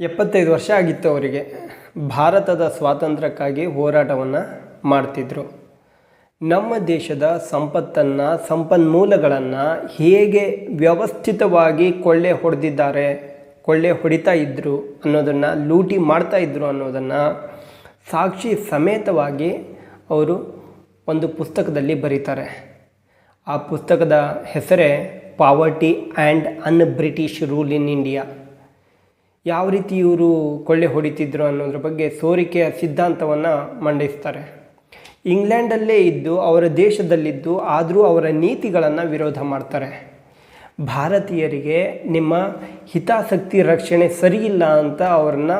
75 ವರ್ಷ ಆಗಿತ್ತು ಅವರಿಗೆ. ಭಾರತದ ಸ್ವಾತಂತ್ರ್ಯಕ್ಕಾಗಿ ಹೋರಾಟವನ್ನು ಮಾಡ್ತಿದ್ರು. ನಮ್ಮ ದೇಶದ ಸಂಪತ್ತನ್ನು, ಸಂಪನ್ಮೂಲಗಳನ್ನು ಹೇಗೆ ವ್ಯವಸ್ಥಿತವಾಗಿ ಕೊಳ್ಳೆ ಹೊಡಿತಾ ಇದ್ದರು ಅನ್ನೋದನ್ನು, ಲೂಟಿ ಮಾಡ್ತಾ ಇದ್ದರು ಅನ್ನೋದನ್ನು ಸಾಕ್ಷಿ ಸಮೇತವಾಗಿ ಅವರು ಒಂದು ಪುಸ್ತಕದಲ್ಲಿ ಬರೀತಾರೆ. ಆ ಪುಸ್ತಕದ ಹೆಸರೇ poverty and British rule in India. ಯಾವ ರೀತಿ ಇವರು ಕೊಳ್ಳೆ ಹೊಡಿತಿದ್ರು ಅನ್ನೋದ್ರ ಬಗ್ಗೆ ಸೋರಿಕೆಯ ಸಿದ್ಧಾಂತವನ್ನು ಮಂಡಿಸ್ತಾರೆ. ಇಂಗ್ಲೆಂಡಲ್ಲೇ ಇದ್ದು, ಅವರ ದೇಶದಲ್ಲಿದ್ದು, ಆದರೂ ಅವರ ನೀತಿಗಳನ್ನು ವಿರೋಧ ಮಾಡ್ತಾರೆ. ಭಾರತೀಯರಿಗೆ ನಿಮ್ಮ ಹಿತಾಸಕ್ತಿ ರಕ್ಷಣೆ ಸರಿಯಿಲ್ಲ ಅಂತ ಅವ್ರನ್ನ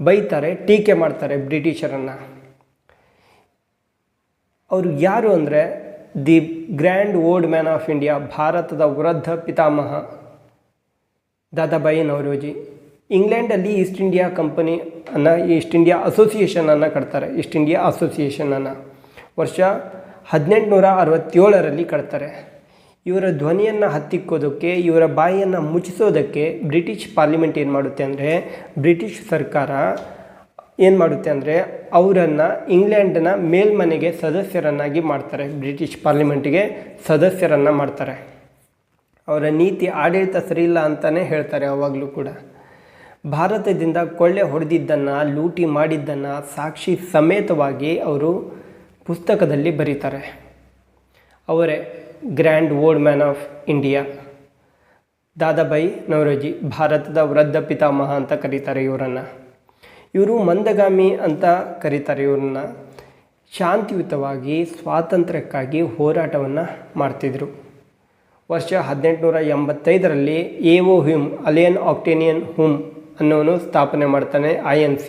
ಬೈತಾರೆ, ಟೀಕೆ ಮಾಡ್ತಾರೆ ಬ್ರಿಟಿಷರನ್ನು. ಅವರು ಯಾರು ಅಂದರೆ the grand old man of India, ಭಾರತದ ವೃದ್ಧ ಪಿತಾಮಹ ದಾದಾಬಾಯಿ ನವರೋಜಿ. ಇಂಗ್ಲೆಂಡಲ್ಲಿ ಈಸ್ಟ್ ಇಂಡಿಯಾ ಅಸೋಸಿಯೇಷನನ್ನು ಕಟ್ತಾರೆ. ಈಸ್ಟ್ ಇಂಡಿಯಾ ಅಸೋಸಿಯೇಷನನ್ನು ವರ್ಷ 1867ರಲ್ಲಿ ಕಟ್ತಾರೆ. ಇವರ ಧ್ವನಿಯನ್ನು ಹತ್ತಿಕ್ಕೋದಕ್ಕೆ, ಇವರ ಬಾಯಿಯನ್ನು ಮುಚ್ಚಿಸೋದಕ್ಕೆ ಬ್ರಿಟಿಷ್ ಪಾರ್ಲಿಮೆಂಟ್ ಏನು ಮಾಡುತ್ತೆ ಅಂದರೆ, ಬ್ರಿಟಿಷ್ ಸರ್ಕಾರ ಏನು ಮಾಡುತ್ತೆ ಅಂದರೆ ಅವರನ್ನು ಇಂಗ್ಲೆಂಡ್ನ ಮೇಲ್ಮನೆಗೆ ಸದಸ್ಯರನ್ನಾಗಿ ಮಾಡ್ತಾರೆ. ಬ್ರಿಟಿಷ್ ಪಾರ್ಲಿಮೆಂಟಿಗೆ ಸದಸ್ಯರನ್ನು ಮಾಡ್ತಾರೆ. ಅವರ ನೀತಿ ಆಡಳಿತ ಸರಿಯಿಲ್ಲ ಅಂತಲೇ ಹೇಳ್ತಾರೆ ಅವಾಗಲೂ ಕೂಡ. ಭಾರತದಿಂದ ಕೊಳ್ಳೆ ಹೊಡೆದಿದ್ದನ್ನು, ಲೂಟಿ ಮಾಡಿದ್ದನ್ನು ಸಾಕ್ಷಿ ಸಮೇತವಾಗಿ ಅವರು ಪುಸ್ತಕದಲ್ಲಿ ಬರೀತಾರೆ. ಅವರೇ grand old man of India, Dadabhai Naoroji, ಭಾರತದ ವೃದ್ಧ ಪಿತಾಮಹ ಅಂತ ಕರೀತಾರೆ ಇವರನ್ನು. ಇವರು ಮಂದಗಾಮಿ ಅಂತ ಕರೀತಾರೆ ಇವ್ರನ್ನ. ಶಾಂತಿಯುತವಾಗಿ ಸ್ವಾತಂತ್ರ್ಯಕ್ಕಾಗಿ ಹೋರಾಟವನ್ನು ಮಾಡ್ತಿದ್ರು. ವರ್ಷ 1885ರಲ್ಲಿ ಎ.ಒ. ಹ್ಯೂಮ್, ಅಲಿಯನ್ ಆಕ್ಟೇನಿಯನ್ ಹ್ಯೂಮ್ ಅನ್ನೋನು ಸ್ಥಾಪನೆ ಮಾಡ್ತಾನೆ INC.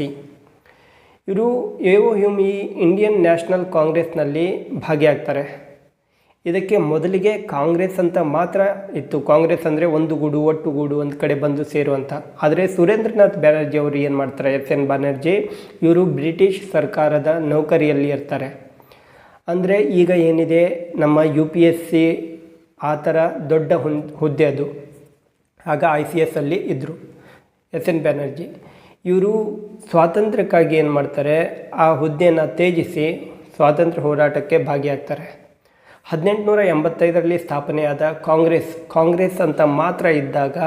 ಇವರು ಎ.ಒ. ಹ್ಯೂಮ್ ಈ ಇಂಡಿಯನ್ ನ್ಯಾಷನಲ್ ಕಾಂಗ್ರೆಸ್ನಲ್ಲಿ ಭಾಗಿಯಾಗ್ತಾರೆ. ಇದಕ್ಕೆ ಮೊದಲಿಗೆ ಕಾಂಗ್ರೆಸ್ ಅಂತ ಮಾತ್ರ ಇತ್ತು. ಕಾಂಗ್ರೆಸ್ ಅಂದರೆ ಒಂದು ಗೂಡು, ಒಟ್ಟುಗೂಡು, ಒಂದು ಕಡೆ ಬಂದು ಸೇರುವಂಥ. ಆದರೆ ಸುರೇಂದ್ರನಾಥ್ ಬ್ಯಾನರ್ಜಿ ಅವರು ಏನು ಮಾಡ್ತಾರೆ, S.N. ಬ್ಯಾನರ್ಜಿ, ಇವರು ಬ್ರಿಟಿಷ್ ಸರ್ಕಾರದ ನೌಕರಿಯಲ್ಲಿ ಇರ್ತಾರೆ. ಅಂದರೆ ಈಗ ಏನಿದೆ ನಮ್ಮ UPSC ಆ ಥರ ದೊಡ್ಡ ಹುದ್ದೆ ಅದು. ಆಗ ICS ಅಲ್ಲಿ ಇದ್ದರು S.N. ಬ್ಯಾನರ್ಜಿ. ಇವರು ಸ್ವಾತಂತ್ರ್ಯಕ್ಕಾಗಿ ಏನು ಮಾಡ್ತಾರೆ, ಆ ಹುದ್ದೆಯನ್ನು ತ್ಯಜಿಸಿ ಸ್ವಾತಂತ್ರ್ಯ ಹೋರಾಟಕ್ಕೆ ಭಾಗಿಯಾಗ್ತಾರೆ. 1885ರಲ್ಲಿ ಸ್ಥಾಪನೆಯಾದ ಕಾಂಗ್ರೆಸ್ ಅಂತ ಮಾತ್ರ ಇದ್ದಾಗ,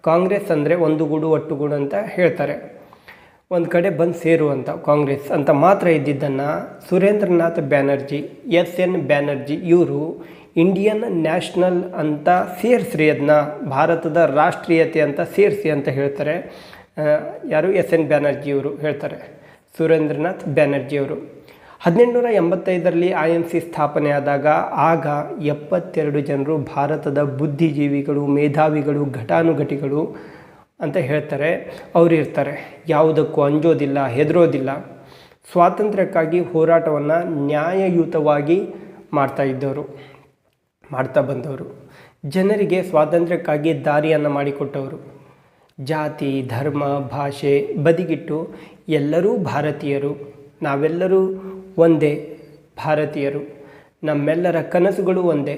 ಕಾಂಗ್ರೆಸ್ ಅಂದರೆ ಒಂದು ಗೂಡು ಒಟ್ಟುಗೂಡು ಅಂತ ಹೇಳ್ತಾರೆ, ಒಂದು ಕಡೆ ಬಂದು ಸೇರುವಂಥ ಕಾಂಗ್ರೆಸ್ ಅಂತ ಮಾತ್ರ ಇದ್ದಿದ್ದನ್ನು ಸುರೇಂದ್ರನಾಥ್ ಬ್ಯಾನರ್ಜಿ, S.N. ಬ್ಯಾನರ್ಜಿ ಇವರು ಇಂಡಿಯನ್ ನ್ಯಾಷನಲ್ ಅಂತ ಸೇರಿಸ್ರಿ, ಅದನ್ನ ಭಾರತದ ರಾಷ್ಟ್ರೀಯತೆ ಅಂತ ಸೇರಿಸಿ ಅಂತ ಹೇಳ್ತಾರೆ. ಯಾರು S.N. ಬ್ಯಾನರ್ಜಿ ಇವರು ಹೇಳ್ತಾರೆ, ಸುರೇಂದ್ರನಾಥ್ ಬ್ಯಾನರ್ಜಿಯವರು. 1885ರಲ್ಲಿ INC ಸ್ಥಾಪನೆಯಾದಾಗ ಆಗ 72 ಜನರು ಭಾರತದ ಬುದ್ಧಿಜೀವಿಗಳು, ಮೇಧಾವಿಗಳು, ಘಟಾನುಘಟಿಗಳು ಅಂತ ಹೇಳ್ತಾರೆ ಅವರು ಇರ್ತಾರೆ. ಯಾವುದಕ್ಕೂ ಅಂಜೋದಿಲ್ಲ, ಹೆದರೋದಿಲ್ಲ. ಸ್ವಾತಂತ್ರ್ಯಕ್ಕಾಗಿ ಹೋರಾಟವನ್ನು ನ್ಯಾಯಯುತವಾಗಿ ಮಾಡ್ತಾ ಬಂದವರು. ಜನರಿಗೆ ಸ್ವಾತಂತ್ರ್ಯಕ್ಕಾಗಿ ದಾರಿಯನ್ನು ಮಾಡಿಕೊಟ್ಟವರು. ಜಾತಿ, ಧರ್ಮ, ಭಾಷೆ ಬದಿಗಿಟ್ಟು ಎಲ್ಲರೂ ಭಾರತೀಯರು, ನಾವೆಲ್ಲರೂ ಒಂದೇ ಭಾರತೀಯರು, ನಮ್ಮೆಲ್ಲರ ಕನಸುಗಳು ಒಂದೇ,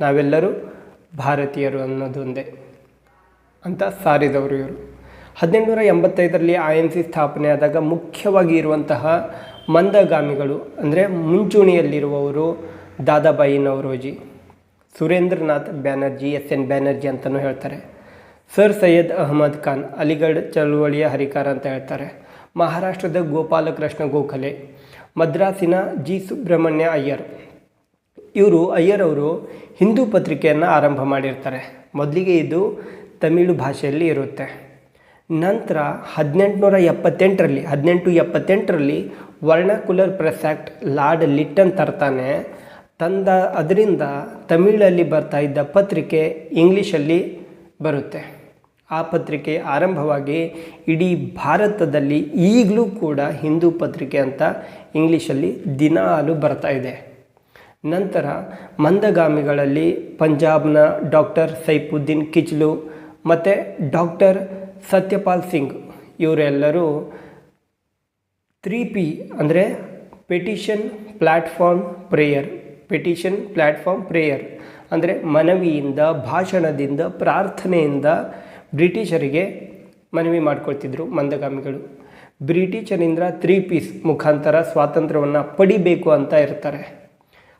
ನಾವೆಲ್ಲರೂ ಭಾರತೀಯರು ಅನ್ನೋದು ಒಂದೇ ಅಂತ ಸಾರಿದವರು ಇವರು. 1885ರಲ್ಲಿ INC ಸ್ಥಾಪನೆಯಾದಾಗ ಮುಖ್ಯವಾಗಿ ಇರುವಂತಹ ಮಂದಗಾಮಿಗಳು ಅಂದರೆ ಮುಂಚೂಣಿಯಲ್ಲಿರುವವರು ದಾದಾಬಾಯಿ ನವರೋಜಿ, ಸುರೇಂದ್ರನಾಥ್ ಬ್ಯಾನರ್ಜಿ, S.N. ಬ್ಯಾನರ್ಜಿ ಅಂತಲೂ ಹೇಳ್ತಾರೆ. ಸರ್ ಸೈಯದ್ ಅಹಮದ್ ಖಾನ್, ಅಲಿಗಢ ಚಳುವಳಿಯ ಹರಿಕಾರ ಅಂತ ಹೇಳ್ತಾರೆ. ಮಹಾರಾಷ್ಟ್ರದ ಗೋಪಾಲಕೃಷ್ಣ ಗೋಖಲೆ, ಮದ್ರಾಸಿನ G. ಸುಬ್ರಹ್ಮಣ್ಯ ಅಯ್ಯರ್. ಅಯ್ಯರ್ ಅವರು ಹಿಂದೂ ಪತ್ರಿಕೆಯನ್ನು ಆರಂಭ ಮಾಡಿರ್ತಾರೆ. ಮೊದಲಿಗೆ ಇದು ತಮಿಳು ಭಾಷೆಯಲ್ಲಿ ಇರುತ್ತೆ. ನಂತರ 1878ರಲ್ಲಿ vernacular press act lord Lytton ಅದರಿಂದ ತಮಿಳಲ್ಲಿ ಬರ್ತಾ ಇದ್ದ ಪತ್ರಿಕೆ ಇಂಗ್ಲೀಷಲ್ಲಿ ಬರುತ್ತೆ. ಆ ಪತ್ರಿಕೆ ಆರಂಭವಾಗಿ ಇಡೀ ಭಾರತದಲ್ಲಿ ಈಗಲೂ ಕೂಡ ಹಿಂದೂ ಪತ್ರಿಕೆ ಅಂತ ಇಂಗ್ಲೀಷಲ್ಲಿ ದಿನಾಲು ಬರ್ತಾ ಇದೆ. ನಂತರ ಮಂದಗಾಮಿಗಳಲ್ಲಿ ಪಂಜಾಬ್ನ ಡಾಕ್ಟರ್ ಸೈಫುದ್ದೀನ್ ಕಿಚ್ಲು ಮತ್ತು ಡಾಕ್ಟರ್ ಸತ್ಯಪಾಲ್ ಸಿಂಗ್ ಇವರೆಲ್ಲರೂ 3P ಅಂದರೆ ಪೆಟಿಷನ್ ಪ್ಲ್ಯಾಟ್ಫಾರ್ಮ್ ಪ್ರೇಯರ್ ಅಂದರೆ ಮನವಿಯಿಂದ, ಭಾಷಣದಿಂದ, ಪ್ರಾರ್ಥನೆಯಿಂದ ಬ್ರಿಟಿಷರಿಗೆ ಮನವಿ ಮಾಡಿಕೊಳ್ತಿದ್ರು ಮಂದಗಾಮಿಗಳು. ಬ್ರಿಟಿಷರಿಂದ 3 ಪೀಸ್ ಮುಖಾಂತರ ಸ್ವಾತಂತ್ರ್ಯವನ್ನು ಪಡಿಬೇಕು ಅಂತ ಇರ್ತಾರೆ.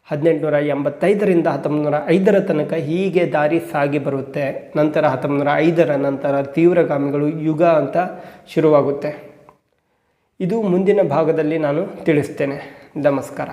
1885ರಿಂದ 1905 ತನಕ ಹೀಗೆ ದಾರಿ ಸಾಗಿ ಬರುತ್ತೆ. ನಂತರ 1905 ನಂತರ ತೀವ್ರಗಾಮಿಗಳು ಯುಗ ಅಂತ ಶುರುವಾಗುತ್ತೆ. ಇದು ಮುಂದಿನ ಭಾಗದಲ್ಲಿ ನಾನು ತಿಳಿಸ್ತೇನೆ. ನಮಸ್ಕಾರ.